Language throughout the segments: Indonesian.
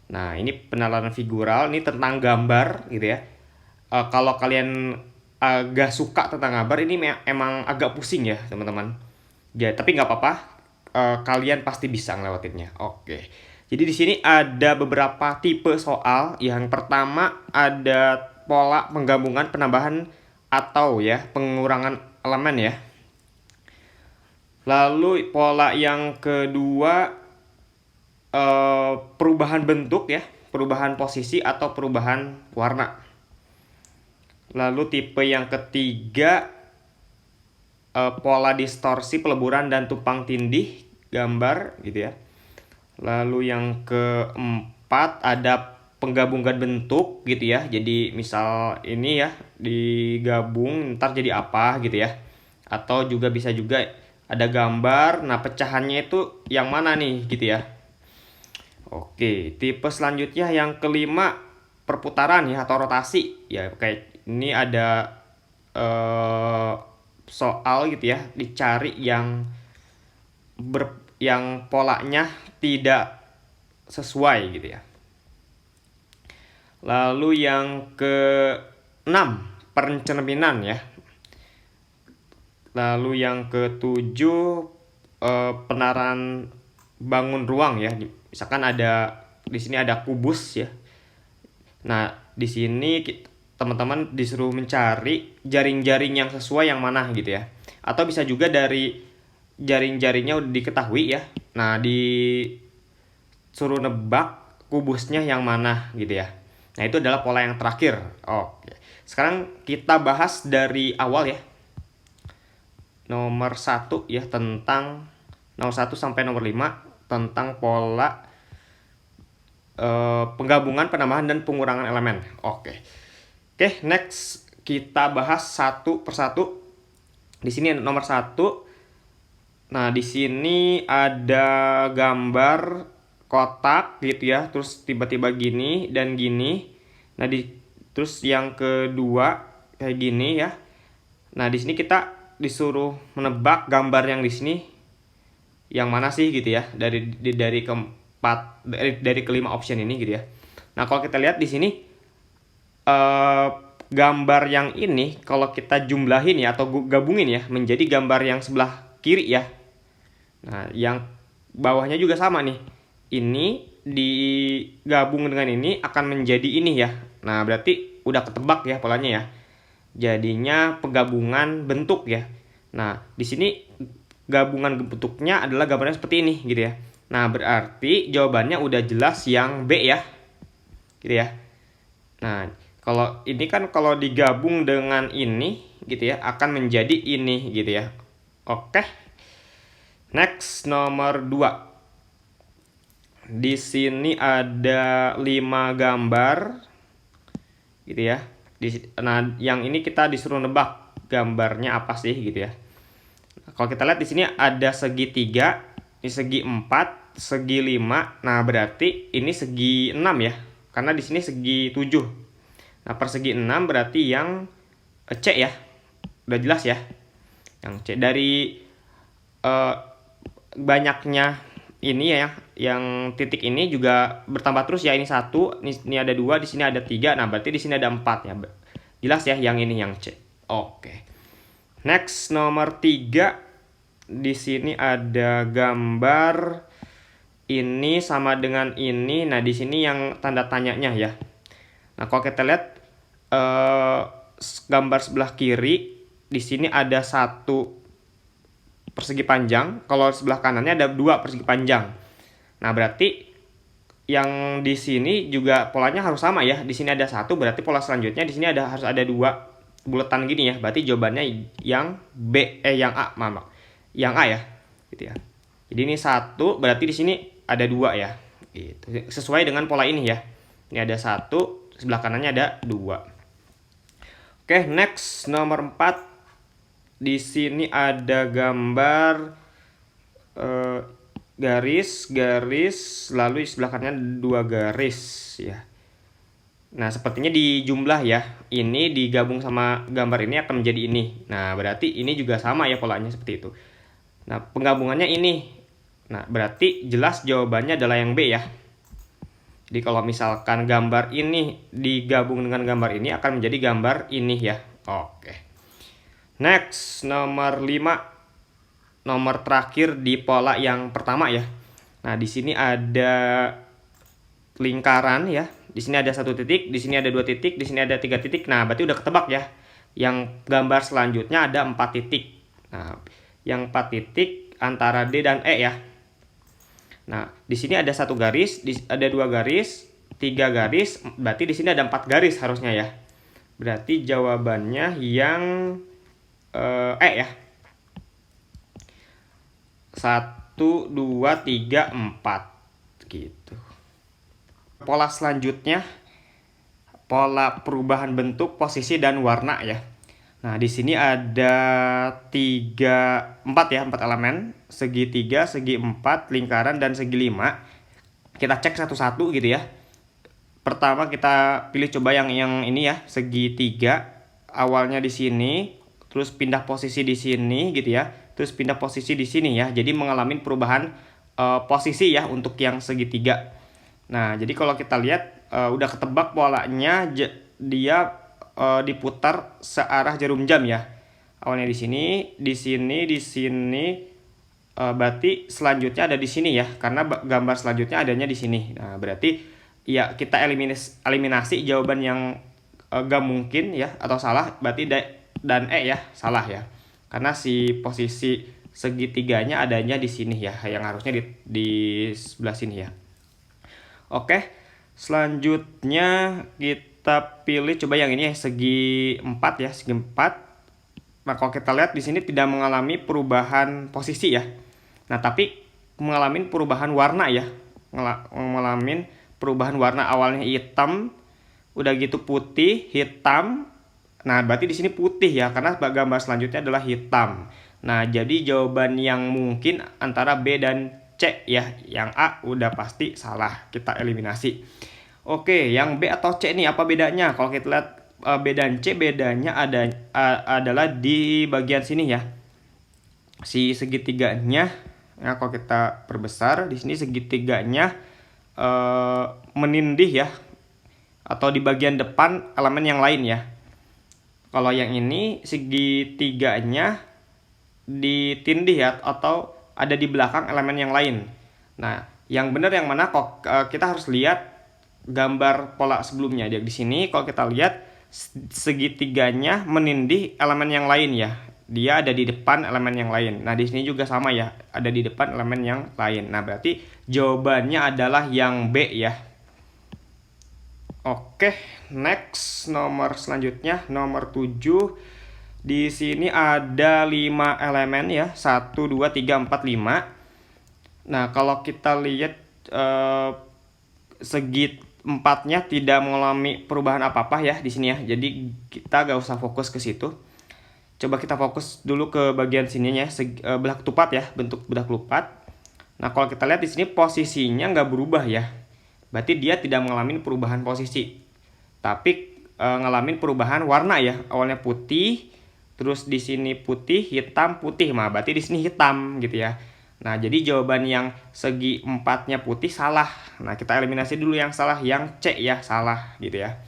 Nah, ini penalaran figural, ini tentang gambar gitu ya. Kalau kalian agak suka tentang gambar, ini emang agak pusing ya teman-teman. Ya, tapi nggak apa-apa. Kalian pasti bisa ngelewatinnya. Oke. Jadi di sini ada beberapa tipe soal. Yang pertama ada pola penggabungan, penambahan atau ya pengurangan elemen ya. Lalu pola yang kedua perubahan bentuk ya, perubahan posisi atau perubahan warna. Lalu tipe yang ketiga pola distorsi, peleburan dan tumpang tindih gambar gitu ya. Lalu yang keempat ada penggabungan bentuk gitu ya. Jadi misal ini ya digabung ntar jadi apa gitu ya. Atau juga bisa juga ada gambar, nah pecahannya itu yang mana nih gitu ya. Oke, tipe selanjutnya yang kelima perputaran ya atau rotasi. Ya kayak ini ada soal gitu ya, dicari yang polanya tidak sesuai gitu ya. Lalu yang keenam pencerminan ya. Lalu yang ketujuh penaran bangun ruang ya. Misalkan ada di sini ada kubus ya. Nah, di sini teman-teman disuruh mencari jaring-jaring yang sesuai yang mana gitu ya. Atau bisa juga dari jaring-jaringnya udah diketahui ya. Nah, disuruh nebak kubusnya yang mana gitu ya. Nah, itu adalah pola yang terakhir. Oke. Sekarang kita bahas dari awal ya. Nomor 1 ya tentang nomor 1 sampai nomor 5 tentang pola penggabungan, penambahan dan pengurangan elemen. Oke, next kita bahas satu persatu. Di sini nomor 1. Nah, di sini ada gambar kotak gitu ya, terus tiba-tiba gini dan gini. Nah, terus yang kedua kayak gini ya. Nah, di sini kita disuruh menebak gambar yang di sini yang mana sih gitu ya, dari keempat dari kelima option ini gitu ya. Nah, kalau kita lihat di sini gambar yang ini kalau kita jumlahin ya atau gabungin ya menjadi gambar yang sebelah kiri ya. Nah, yang bawahnya juga sama nih. Ini digabung dengan ini akan menjadi ini ya. Nah, berarti udah ketebak ya polanya ya. Jadinya penggabungan bentuk ya. Nah, di sini gabungan bentuknya adalah gambarnya seperti ini gitu ya. Nah, berarti jawabannya udah jelas yang B ya. Gitu ya. Nah, kalau ini kan kalau digabung dengan ini gitu ya akan menjadi ini gitu ya. Oke. Next nomor 2. Di sini ada 5 gambar gitu ya. Nah, yang ini kita disuruh nebak gambarnya apa sih gitu ya. Kalau kita lihat di sini ada segitiga, ini segi 4, segi 5. Nah, berarti ini segi 6 ya. Karena di sini segi 7. Nah, persegi 6 berarti yang C ya. Udah jelas ya. Yang C dari banyaknya ini ya, yang titik ini juga bertambah terus ya. Ini 1, ini ada 2, di sini ada 3. Nah, berarti di sini ada 4 ya. Jelas ya yang ini yang C. Oke. Next nomor 3. Di sini ada gambar ini sama dengan ini. Nah, di sini yang tanda tanyanya ya. Nah, kalau kita lihat gambar sebelah kiri di sini ada 1 persegi panjang, kalau sebelah kanannya ada 2 persegi panjang. Nah, berarti yang di sini juga polanya harus sama ya. Di sini ada 1, berarti pola selanjutnya di sini harus ada 2 buletan gini ya. Berarti jawabannya yang B yang A, maaf. Yang A ya. Gitu ya. Jadi ini 1, berarti di sini ada 2 ya. Gitu. Sesuai dengan pola ini ya. Ini ada 1, sebelah kanannya ada 2. Oke, next nomor 4. Di sini ada gambar garis, lalu di sebelah kanannya 2 garis ya. Nah, sepertinya di jumlah ya. Ini digabung sama gambar ini akan menjadi ini. Nah, berarti ini juga sama ya polanya seperti itu. Nah, penggabungannya ini. Nah, berarti jelas jawabannya adalah yang B ya. Jadi kalau misalkan gambar ini digabung dengan gambar ini akan menjadi gambar ini ya. Oke. Next, nomor 5. Nomor terakhir di pola yang pertama ya. Nah, di sini ada lingkaran ya. Di sini ada 1 titik, di sini ada 2 titik, di sini ada 3 titik. Nah, berarti udah ketebak ya. Yang gambar selanjutnya ada 4 titik. Nah, yang 4 titik antara D dan E ya. Nah, di sini ada 1 garis, ada 2 garis, 3 garis, berarti di sini ada 4 garis harusnya ya. Berarti jawabannya yang E ya. 1, 2, 3, 4 gitu. Pola selanjutnya pola perubahan bentuk, posisi dan warna ya. Nah, di sini ada 4 elemen, segitiga, segi 4, lingkaran dan segi 5. Kita cek satu-satu gitu ya. Pertama kita pilih coba yang ini ya, segitiga. Awalnya di sini, terus pindah posisi di sini gitu ya. Terus pindah posisi di sini ya. Jadi mengalami perubahan posisi ya untuk yang segitiga. Nah, jadi kalau kita lihat udah ketebak polanya, dia diputar searah jarum jam ya. Awalnya di sini, di sini, di sini. Berarti selanjutnya ada di sini ya, karena gambar selanjutnya adanya di sini. Nah, berarti ya kita eliminasi jawaban yang gak mungkin ya atau salah. Berarti dan E ya salah ya, karena si posisi segitiganya adanya di sini ya, yang harusnya di sebelah sini ya. Oke, selanjutnya kita pilih coba yang ini ya, segi 4 ya, segi 4. Nah, kalau kita lihat di sini tidak mengalami perubahan posisi ya. Nah, tapi mengalami perubahan warna ya. Mengalami perubahan warna, awalnya hitam, udah gitu putih, hitam. Nah, berarti di sini putih ya, karena gambar selanjutnya adalah hitam. Nah, jadi jawaban yang mungkin antara B dan C ya. Yang A udah pasti salah, kita eliminasi. Oke, yang B atau C nih apa bedanya? Kalau kita lihat B dan C, bedanya adalah di bagian sini ya. Si segitiganya ya, kalau kita perbesar di sini segitiganya menindih ya, atau di bagian depan elemen yang lain ya. Kalau yang ini segitiganya ditindih ya, atau ada di belakang elemen yang lain. Nah, yang benar yang mana? Kok kita harus lihat gambar pola sebelumnya. Di sini kalau kita lihat segitiganya menindih elemen yang lain ya. Dia ada di depan elemen yang lain. Nah, di sini juga sama ya, ada di depan elemen yang lain. Nah, berarti jawabannya adalah yang B ya. Oke, next nomor selanjutnya nomor 7. Di sini ada 5 elemen ya, 1, 2, 3, 4, 5. Nah, kalau kita lihat segi 4-nya tidak mengalami perubahan apa-apa ya di sini ya. Jadi kita gak usah fokus ke situ. Coba kita fokus dulu ke bagian sininya, belah ketupat ya, bentuk belah ketupat. Nah, kalau kita lihat di sini posisinya nggak berubah ya. Berarti dia tidak mengalami perubahan posisi. Tapi ngalamin perubahan warna ya. Awalnya putih, terus di sini putih, hitam, putih. Nah, berarti di sini hitam gitu ya. Nah, jadi jawaban yang segi 4-nya putih salah. Nah, kita eliminasi dulu yang salah, yang C ya, salah gitu ya.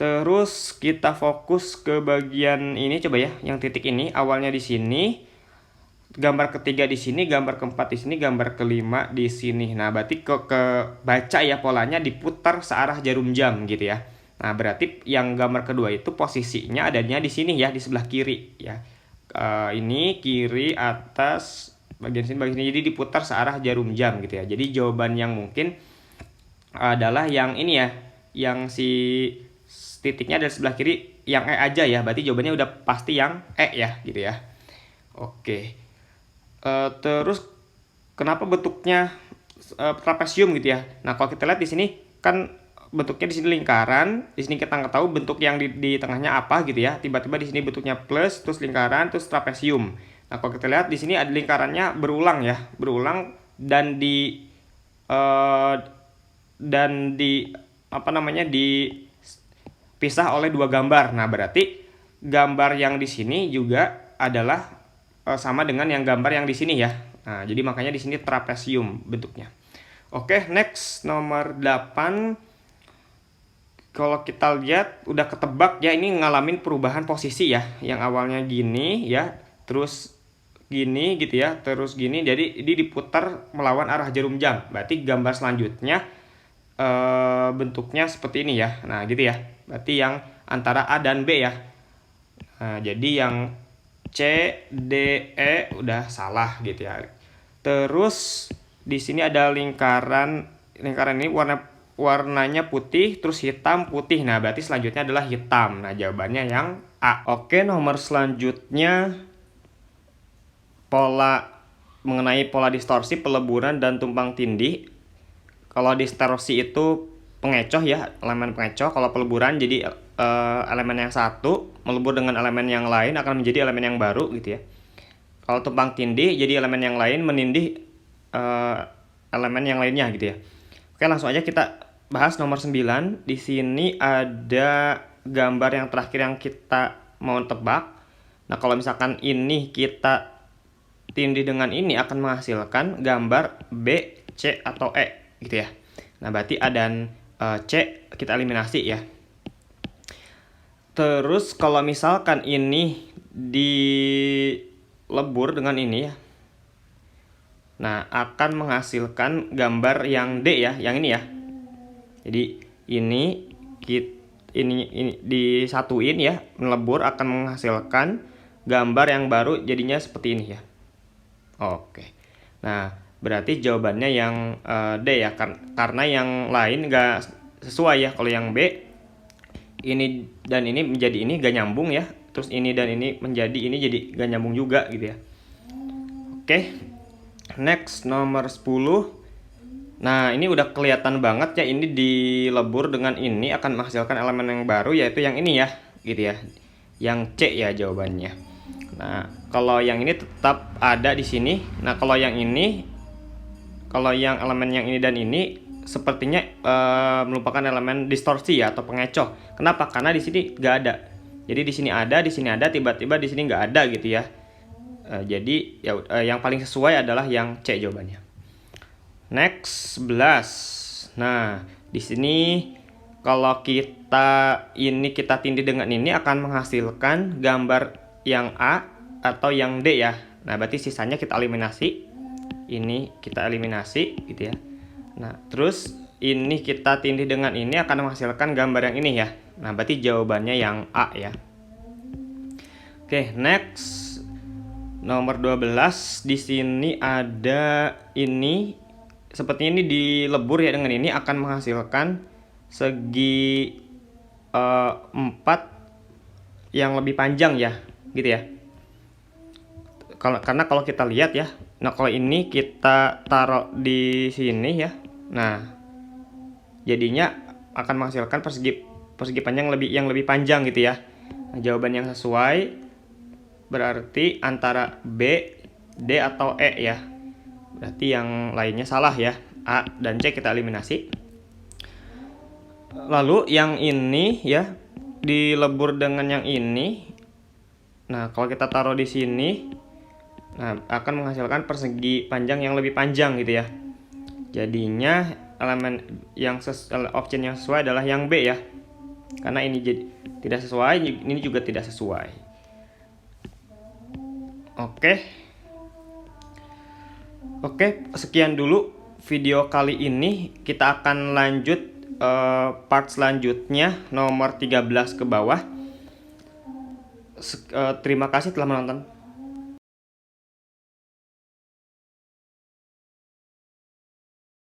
Terus kita fokus ke bagian ini coba ya, yang titik ini. Awalnya di sini, gambar ketiga di sini, gambar keempat di sini, gambar kelima di sini. Nah, berarti ke baca ya polanya diputar searah jarum jam gitu ya. Nah, berarti yang gambar kedua itu posisinya adanya di sini ya, di sebelah kiri ya. Ini kiri, atas, bagian sini, jadi diputar searah jarum jam gitu ya. Jadi jawaban yang mungkin adalah yang ini ya, yang si titiknya dari sebelah kiri, yang E aja ya. Berarti jawabannya udah pasti yang E ya gitu ya. Oke. Terus kenapa bentuknya trapesium gitu ya? Nah, kalau kita lihat di sini kan bentuknya di sini lingkaran, di sini kita nggak tahu bentuk yang di tengahnya apa gitu ya. Tiba-tiba di sini bentuknya plus, terus lingkaran, terus trapesium. Nah, kalau kita lihat di sini ada lingkarannya berulang ya, berulang dan dipisah oleh 2 gambar. Nah, berarti gambar yang di sini juga adalah sama dengan yang gambar yang di sini ya. Nah, jadi makanya di sini trapesium bentuknya. Oke, next nomor 8. Kalau kita lihat udah ketebak ya, ini ngalamin perubahan posisi ya. Yang awalnya gini ya, terus gini gitu ya, terus gini. Jadi ini diputar melawan arah jarum jam. Berarti gambar selanjutnya bentuknya seperti ini ya. Nah, gitu ya. Berarti yang antara A dan B ya. Nah, jadi yang C, D, E udah salah gitu ya. Terus di sini ada lingkaran ini warnanya putih, terus hitam, putih. Nah, berarti selanjutnya adalah hitam. Nah, jawabannya yang A. Oke, nomor selanjutnya mengenai pola distorsi, peleburan, dan tumpang tindih. Kalau distorsi itu pengecoh ya, elemen pengecoh. Kalau peleburan jadi elemen yang satu melebur dengan elemen yang lain akan menjadi elemen yang baru gitu ya. Kalau tumpang tindih jadi elemen yang lain menindih elemen yang lainnya gitu ya. Oke, langsung aja kita bahas nomor 9. Di sini ada gambar yang terakhir yang kita mau tebak. Nah, kalau misalkan ini kita tindih dengan ini akan menghasilkan gambar B, C, atau E gitu ya. Nah, berarti A dan C kita eliminasi ya. Terus kalau misalkan ini dilebur dengan ini ya, nah akan menghasilkan gambar yang D ya, yang ini ya. Jadi ini disatuin ya, melebur akan menghasilkan gambar yang baru jadinya seperti ini ya. Oke. Nah, berarti jawabannya yang D ya, karena yang lain nggak sesuai ya. Kalau yang B, ini dan ini menjadi ini gak nyambung ya. Terus ini dan ini menjadi ini jadi gak nyambung juga gitu ya. Oke. Next nomor 10. Nah, ini udah kelihatan banget ya, ini dilebur dengan ini akan menghasilkan elemen yang baru, yaitu yang ini ya, gitu ya. Yang C ya jawabannya. Nah, kalau yang ini tetap ada di sini. Nah, kalau yang ini, kalau yang elemen yang ini dan ini sepertinya merupakan elemen distorsi ya atau pengecoh. Kenapa? Karena di sini nggak ada. Jadi di sini ada, tiba-tiba di sini nggak ada gitu ya. Jadi ya yang paling sesuai adalah yang C jawabannya. Next 11. Nah, di sini kalau kita tindih dengan ini akan menghasilkan gambar yang A atau yang D ya. Nah, berarti sisanya kita eliminasi. Ini kita eliminasi gitu ya. Nah, terus ini kita tindih dengan ini akan menghasilkan gambar yang ini ya. Nah, berarti jawabannya yang A ya. Oke, next nomor 12. Di sini ada ini, sepertinya ini dilebur ya dengan ini akan menghasilkan segi 4 yang lebih panjang ya, gitu ya. Karena kalau kita lihat ya, nah kalau ini kita taruh di sini ya, nah jadinya akan menghasilkan persegi panjang yang lebih panjang gitu ya. Nah, jawaban yang sesuai berarti antara B, D, atau E ya. Berarti yang lainnya salah ya. A dan C kita eliminasi. Lalu yang ini ya dilebur dengan yang ini. Nah, kalau kita taruh di sini, nah akan menghasilkan persegi panjang yang lebih panjang gitu ya. Jadinya elemen option yang sesuai adalah yang B ya. Karena ini jadi tidak sesuai, ini juga tidak sesuai. Oke, sekian dulu video kali ini. Kita akan lanjut part selanjutnya nomor 13 ke bawah. Terima kasih telah menonton.